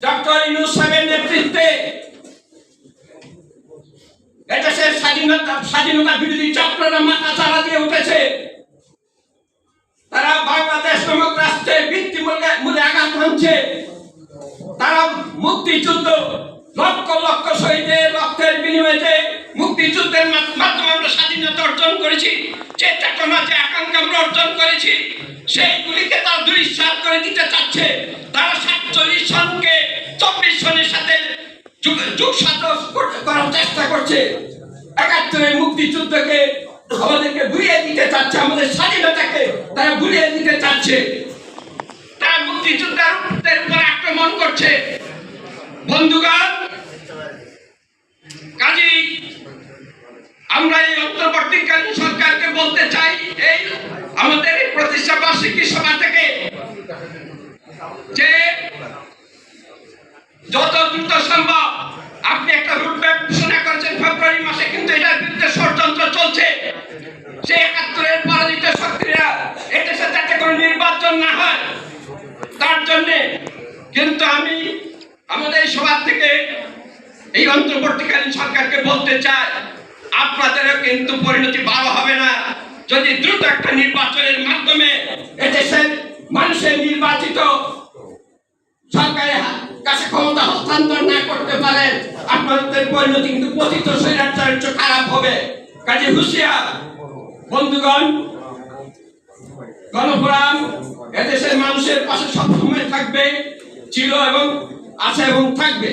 Doctor Yunus সাহেবের নেতৃত্বে এদেশের স্বাধীনতা বিরোধী চক্ররা মাথা চারা দিয়ে উঠেছে। তারা বাংলাদেশ নামক রাষ্ট্রের ভিত্তিমূলে আঘাত হানছে। তারা মুক্তিযুদ্ধ লক্ষ লক্ষ শহীদের রক্তের বিনিময়ে মুক্তিযুদ্ধের মাধ্যমে আমরা স্বাধীনতা অর্জন করেছি, যে চেতনা যে আকাঙ্ক্ষা আমরা অর্জন করেছি সেইগুলিকে তারা দুলিশাত করে দিতে চাচ্ছে। তারা 47 সনকে 24 সনের সাথে যোগসাজশ করার চেষ্টা করছে। 71 মুক্তিযুদ্ধকে আমাদেরকে ভুলিয়ে দিতে চাচ্ছে, আমাদের স্বাধীনতাকে তারা ভুলিয়ে দিতে চাচ্ছে। তারা মুক্তিযোদ্ধাদের উপর আক্রমণ করছে। বন্ধুগণ, কাজী আমরা এই অন্তর্বর্তীকালীন সরকারকে বলতে চাই, এই আমাদের এই প্রতিষ্ঠা বার্ষিকী সভা থেকে, যে যত দ্রুত সম্ভব আপনি একটা রুটম্যাপ ঘোষণা করেছেন ফেব্রুয়ারি মাসে, কিন্তু এটার বিরুদ্ধে ষড়যন্ত্র চলছে। সেই 71-এর পরাজিত শক্তিরা এদেশে যাতে কোনো নির্বাচন না হয় তার জন্য কিন্তু আমি আমাদের এই সভা থেকে এই অন্তর্বর্তীকালীন সরকারকে বলতে চাই, আপনাদেরও কিন্তু পরিণতি ভালো হবে না যদি দ্রুত একটা নির্বাচনের মাধ্যমে এদেশের মানুষের নির্বাচিত সরকারের কাছে ক্ষমতা হস্তান্তর না করতে পারেন। আপনাদের পরিণতি কিন্তু পতিত স্বৈরাচারের চেয়ে খারাপ হবে। কাজে হুঁশিয়ার। বন্ধুগণ, গণফোরাম এদেশের মানুষের পাশে সবসময় থাকবে, ছিল এবং আছে এবং থাকবে।